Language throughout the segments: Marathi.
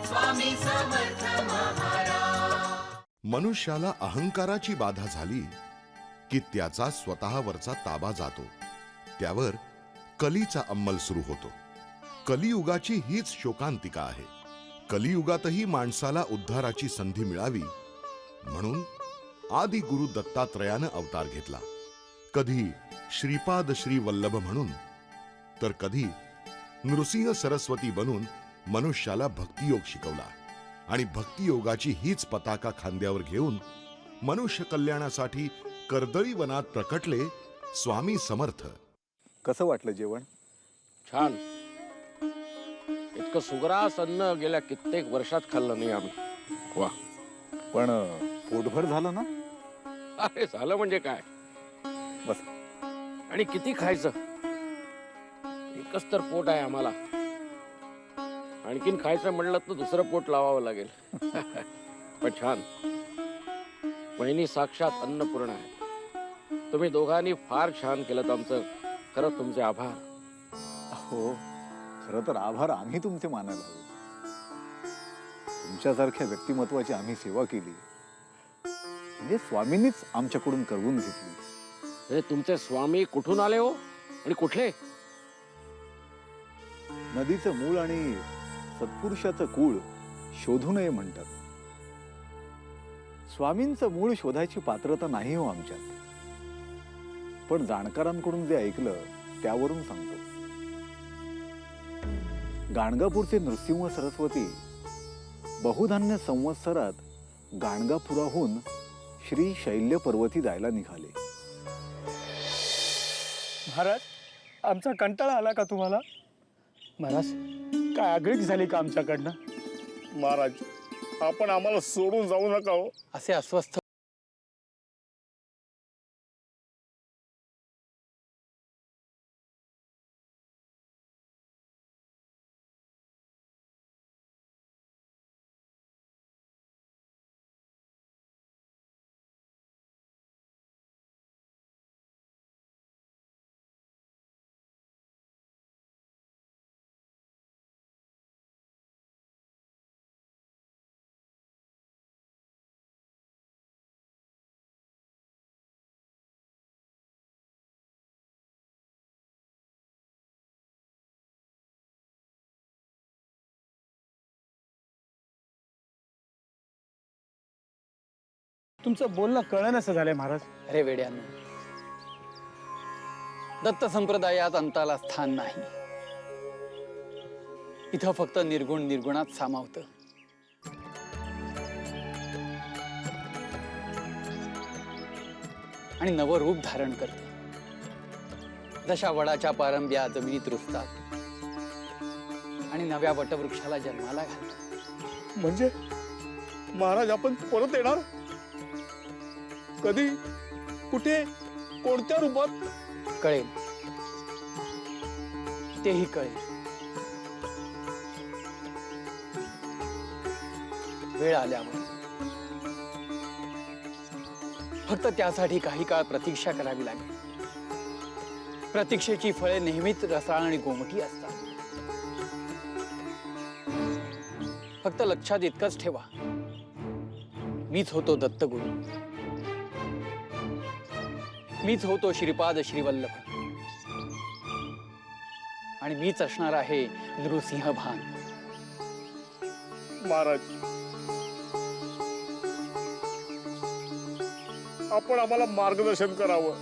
स्वामी समर्थ महाराज। मनुष्याला अहंकाराची बाधा झाली की त्याचा स्वतःवरचा ताबा जातो, त्यावर कलीचा अंमल सुरू होतो। कलियुगाची हीच शोकांतिका आहे। कलियुगातही माणसाला उद्धाराची संधी मिळावी म्हणून आदि गुरु दत्तात्रयानं अवतार घेतला। कधी श्रीपाद श्री वल्लभ म्हणून, तर कधी नृसिंह सरस्वती बनून मनुष्याला भक्तियोग शिकवला आणि भक्तियोगाची हीच पताका खांद्यावर घेऊन मनुष्य कल्याणासाठी कर्दळी वनात प्रकटले स्वामी समर्थ। कसं वाटलं जेवण? छान। इतकं सुग्रास अन्न गेल्या कित्येक वर्षात खाल्लं नाही आम्ही। वा। पण पोटभर झालं ना? अरे झालं म्हणजे काय, बस। आणि किती खायचं, एकच तर पोट आहे आम्हाला, आणखीन खायचं म्हणलं तर दुसरं पोट लावावं लागेल। पण छान, वहिनी साक्षात अन्नपूर्णा आहे। तुम्ही दोघांनी फार छान केलं आमचं, खरं तुमचे आभार। हो, खरं तर आभार आम्ही तुमचे मानायला हवे। तुमच्यासारख्या व्यक्तिमत्वाची आम्ही सेवा केली म्हणजे स्वामींनीच आमच्याकडून करवून घेतली। हे तुमचे स्वामी कुठून आले हो, आणि कुठले? नदीचं मूळ आणि सत्पुरुषाचं कुळ शोधू नये म्हणतात। स्वामींचं मूळ शोधायची पात्रता नाही हो आमच्यात, पण जाणकारांकडून जे ऐकलं त्यावरून सांगतो। गाणगापूरचे नृसिंह सरस्वती बहुधान्य संवत्सरात गाणगापुराहून श्री शैल्य पर्वती जायला निघाले। महाराज, आमचा कंटाळा आला का तुम्हाला? महाराज, काय आगळीक झाली का आमच्याकडनं? महाराज, आपण आम्हाला सोडून जाऊ नका हो। असे अस्वस्थ तुमचं बोलणं कळणसं झालंय महाराज। अरे वेड्यांनो, दत्त संप्रदायात अंताला स्थान नाही। इथं फक्त निर्गुण निर्गुणात सामावतं। आणि नवरूप धारण करतं। जशा वडाच्या पारंब्या जमिनीत रुजतात आणि नव्या वटवृक्षाला जन्माला घालतात। म्हणजे महाराज, आपण परत येणार? कधी, कुठे, कोणत्या रूपात? कळेल, तेही कळेल। वेळ आल्यावर। फक्त त्यासाठी काही काळ प्रतीक्षा करावी लागेल। प्रतीक्षेची फळे नेहमीच रसाळ आणि गोमटी असतात। फक्त लक्षात इतकंच ठेवा, मीच होतो दत्तगुरु, मीच होतो श्रीपाद श्रीवल्लभ, आणि मीच असणार आहे नृसिंह भान। महाराज, आपण आम्हाला मार्गदर्शन करावं।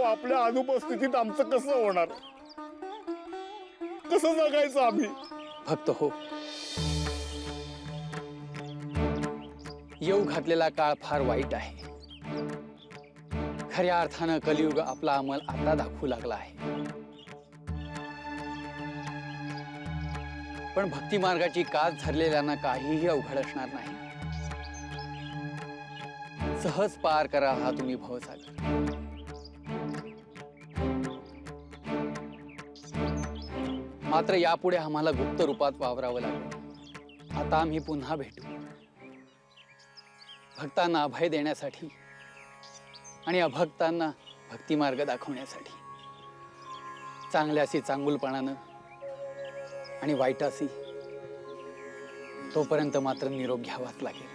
आपल्या अनुपस्थितीत आमचं कसं होणार? कसं जगायचं आम्ही? भक्त हो, येऊ घातलेला काळ फार वाईट आहे। खऱ्या अर्थानं कलियुग आपला अंमल आता दाखवू लागला आहे। पण भक्ती मार्गाची कास धरलेल्यांना काहीही अवघड असणार नाही। सहज पार करा हा तुम्ही भवसागर। मात्र यापुढे आम्हाला गुप्त रूपात वावरावं लागेल। आता आम्ही पुन्हा भेटू, भक्तांना अभय देण्यासाठी आणि अभक्तांना भक्ती मार्ग दाखवण्यासाठी। चांगल्याशी चांगुलपणानं आणि वाईटाशी तोपर्यंत मात्र निरोप घ्यावाच लागेल.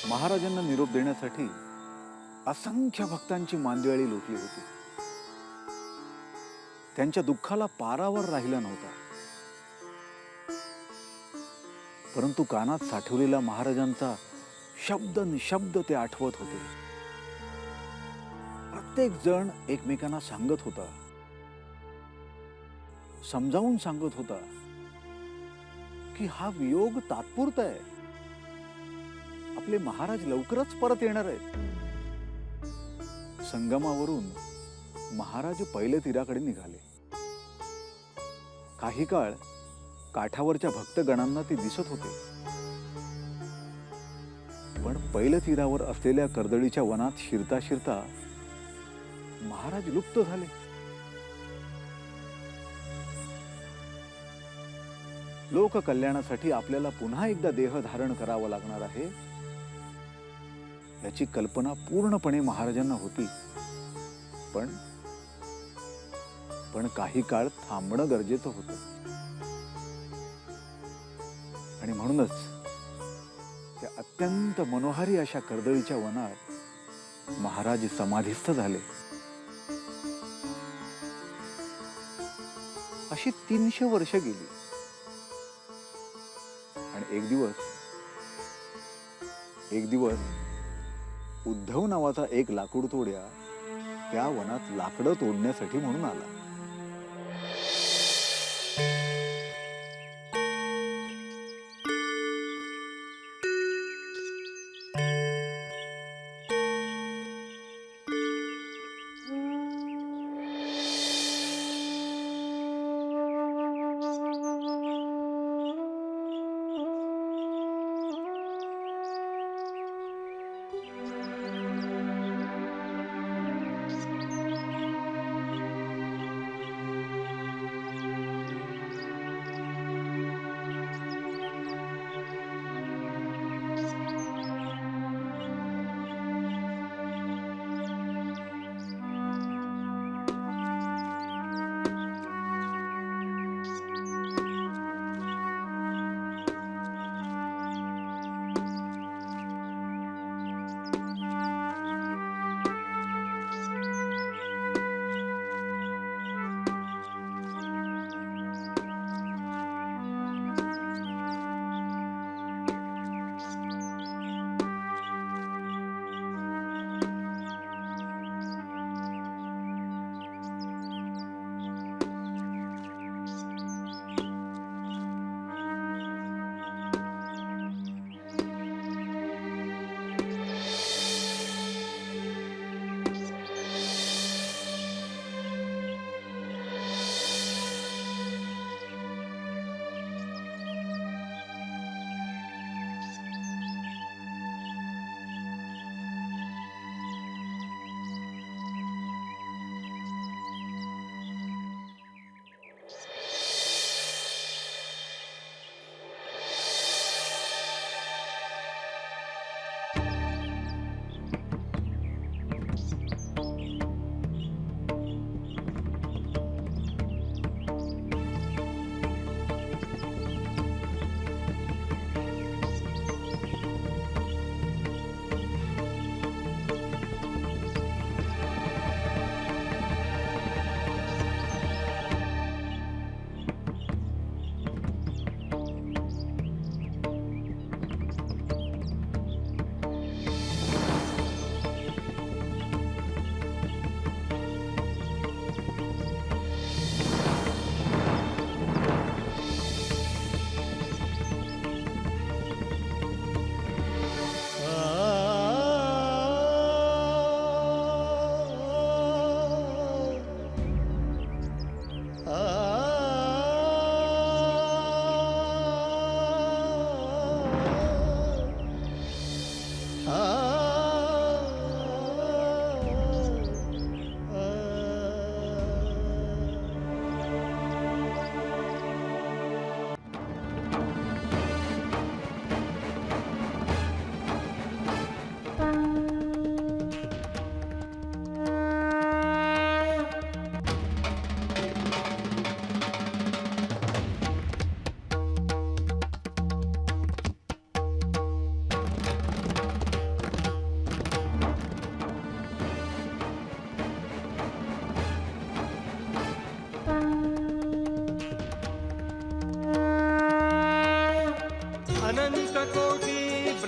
महाराजांना निरोप देण्यासाठी असंख्य भक्तांची मांदियाळी लोटली होती. त्यांच्या दुःखाला पारावर राहिला नव्हता. परंतु कानात साठवलेला महाराजांचा शब्द निशब्द ते आठवत होते. प्रत्येक जण एकमेकांना सांगत होता, समजावून सांगत होता की हा वियोग तात्पुरता आहे. आपले महाराज लवकरच परत येणार आहेत. संगमावरून महाराज पहिल्या तीराकडे निघाले. काही काळ काठावरच्या भक्तगणांना ते दिसत होते. पण पहिल्या तीरावर असलेल्या कर्दळीच्या वनात शिरता शिरता महाराज लुप्त झाले. लोककल्याणासाठी आपल्याला पुन्हा एकदा देह धारण करावं लागणार आहे याची कल्पना पूर्णपणे महाराजांना होती. पण काही काळ थांबणं गरजेचं होतं. आणि म्हणूनच त्या अत्यंत मनोहारी अशा कर्दळीच्या वनात महाराज समाधिस्थ झाले. अशी 300 वर्ष गेली. आणि एक दिवस उद्धव नावाचा एक लाकूड तोड्या त्या वनात लाकडं तोडण्यासाठी म्हणून आला.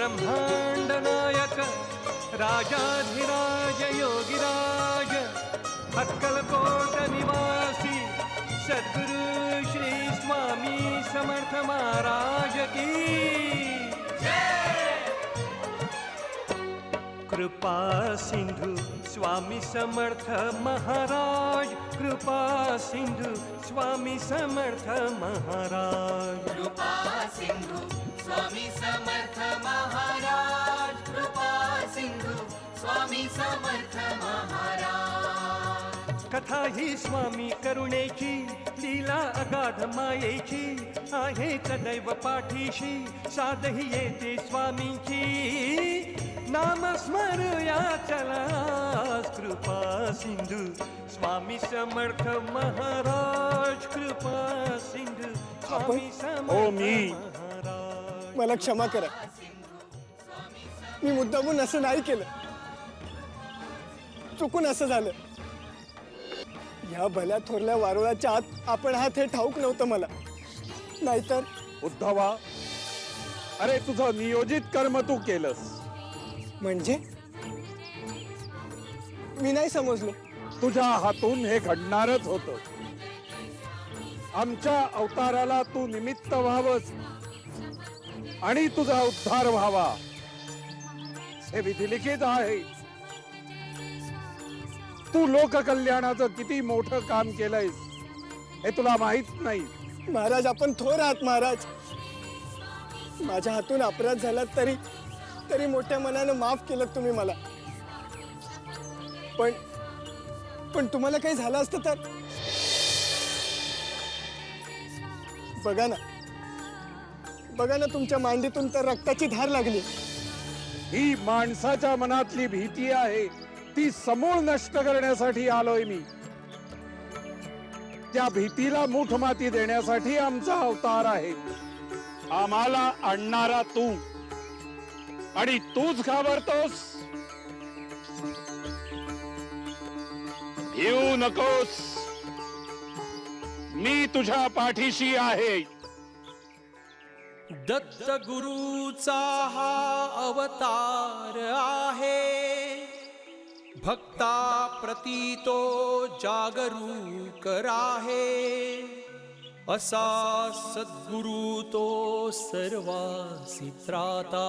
ब्रह्मांड नायक राजाधिराज योगिराज अक्कलकोट निवासी सद्गुरु श्री स्वामी समर्थ महाराज की कृपा सिंधु स्वामी समर्थ महाराज कृपा सिंधु स्वामी समर्थ महाराज कृपा सिंधु स्वामी समर्थ महाराज कृपा सिंधु स्वामी समर्थ महाराज कथा ही स्वामी करुणेची लीला अगाध मायेची आहे सदैव पाठीशी साधही येते स्वामींची नाम स्मरूया चला कृपा सिंधू स्वामी समर्थ महाराज कृपा सिंधू स्वामी समर्थ महाराज मला क्षमा करा, मी मुद्दामून असं नाही केलं, चुकून असं झालं. या भल्या थोरल्या वारुळाच्या आत आपण आहात हे ठाऊक नव्हतं मला. नाहीतर उद्धवा, अरे तुझं नियोजित कर्म तू केलंस. म्हणजे मी नाही समजलो. तुझ्या हातून हे घडणारच होतं. आमच्या अवताराला तू निमित्त व्हावंस आणि तुझा उद्धार व्हावा हे विधिलिखित आहे. तू लोककल्याणाचं किती मोठं काम केलंयस हे तुला माहित नाही. महाराज, आपण थोर आहात महाराज. माझ्या हातून अपराध झाला तरी तरी मोठ्या मनानं माफ केलं तुम्ही मला. पण तुम्हाला काही झालं असतं तर बघा ना तुमच्या मांडीतून तर रक्ताची धार लागली. ही माणसाच्या मनातली भीती आहे, ती समूळ नष्ट करण्यासाठी आलोय मी. त्या भीतीला मूठ माती देण्यासाठी आमचा अवतार आहे. आम्हाला आणणारा तू आणि तूच घाबरतोस. येऊ नकोस, मी तुझ्या पाठीशी आहे. दत्त गुरुचा हा अवतार आहे, भक्ता प्रती तो जागरूक राहे. असा सद्गुरु तो सर्वासी त्राता.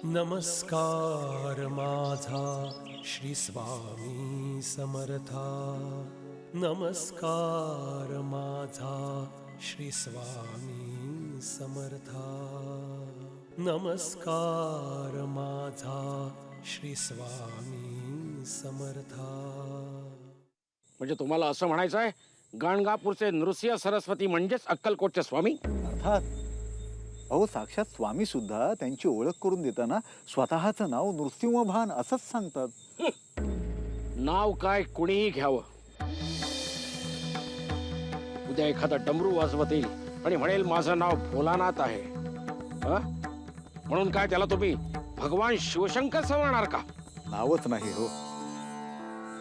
नमस्कार माझा श्री स्वामी समर्था. नमस्कार माझा श्री स्वामी समर्था. नमस्कार माझा श्री स्वामी समर्था. म्हणजे तुम्हाला असं म्हणायचं आहे गाणगापूरचे नृसिंह सरस्वती म्हणजेच अक्कलकोटचे स्वामी? अर्थात. अहो, साक्षात स्वामी सुद्धा त्यांची ओळख करून देताना स्वतःचं नाव नृसिंहभान असंच सांगतात. नाव काय कुणीही घ्यावं, उद्या एखादा डमरू वाजवत येईल आणि म्हणेल माझं नाव भोलानाथ आहे, म्हणून काय त्याला तुम्ही भगवान शिवशंकर समजणार का? नावच नाही हो,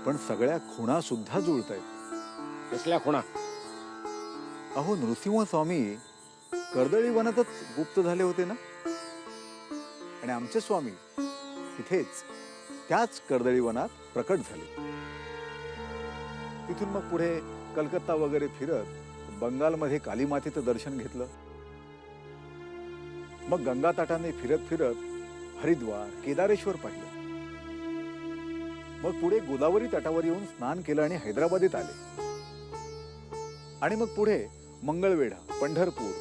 पण सगळ्या खुणा सुद्धा जुळतायत. कसल्या खुणा? अहो, नृसिंह स्वामी कर्दळी वनातच गुप्त झाले होते ना, आणि आमचे स्वामी तिथेच त्याच कर्दळी वनात प्रकट झाले. तिथून मग पुढे कलकत्ता वगैरे फिरत बंगालमध्ये काली मातेचं दर्शन घेतलं. मग गंगा तटाने फिरत फिरत हरिद्वार, केदारेश्वर पाहिलं. मग पुढे गोदावरी तटावर येऊन स्नान केलं आणि हैदराबादेत आले. आणि मग पुढे मंगळवेढा, पंढरपूर,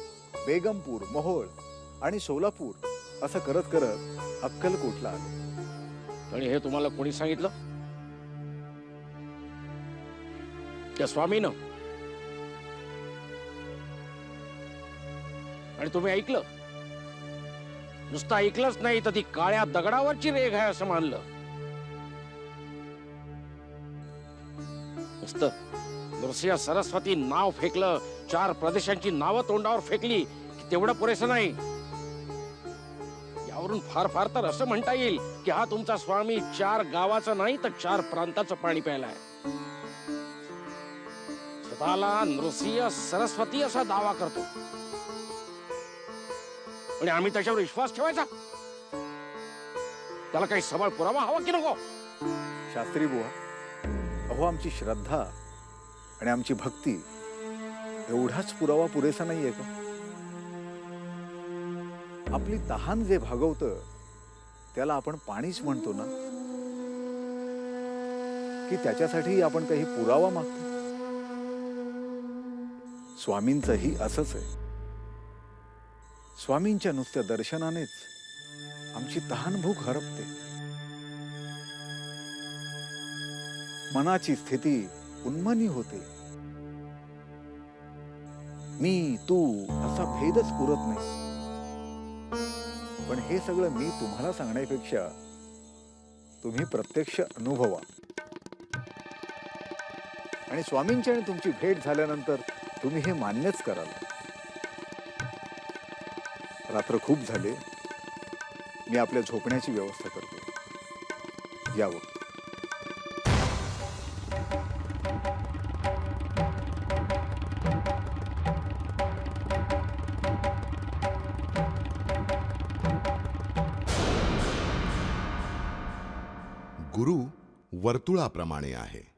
बेगमपूर, मोहोळ आणि सोलापूर असं करत करत अक्कलकोटला आले. आणि हे तुम्हाला कोणी सांगितलं? त्या स्वामीनं? आणि तुम्ही ऐकलं? नुसतं ऐकलंच नाही तर ती काळ्या दगडावरची रेघ आहे असं मानलं. नुसतं नृसिंह सरस्वती नाव फेकलं, 4 प्रदेशांची नावं तोंडावर फेकली की तेवढं पुरेसं नाही. यावरून फार फार तर असं म्हणता येईल की हा तुमचा स्वामी 4 गावाचं नाही तर 4 प्रांताचं पाणी प्यायलाय. स्वतःला नृसिंह सरस्वती असा दावा करतो आणि आम्ही त्याच्यावर विश्वास ठेवायचा? त्याला काही सबळ पुरावा हवा की नको? शास्त्री बुवा, अहो आमची श्रद्धा आणि आमची भक्ती एवढाच पुरावा पुरेसा नाहीये का? आपली तहान जे भागवतं त्याला आपण पाणीच म्हणतो ना, की त्याच्यासाठी आपण काही पुरावा मागतो? स्वामींचंही असंच आहे. स्वामींच्या नुसत्या दर्शनानेच आमची तहान भूक हरपते. मनाची स्थिती उन्मनी होते. मी तू असा भेदच पुरत नाही. पण हे सगळं मी तुम्हाला सांगण्यापेक्षा तुम्ही प्रत्यक्ष अनुभवा. आणि स्वामींची आणि तुमची भेट झाल्यानंतर तुम्ही हे मान्यच कराल. रात्र खूप झाले, मी आपल्या झोपण्याची व्यवस्था करतो. यावं. गुरु वर्तुळाप्रमाणे आहे.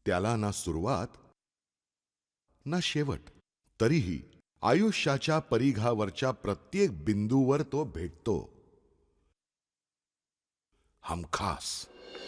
त्याला ना सुरुवात ना शेवट. तरीही आयुष्याच्या परिघावरच्या प्रत्येक बिंदूवर तो भेटतो. हमखास.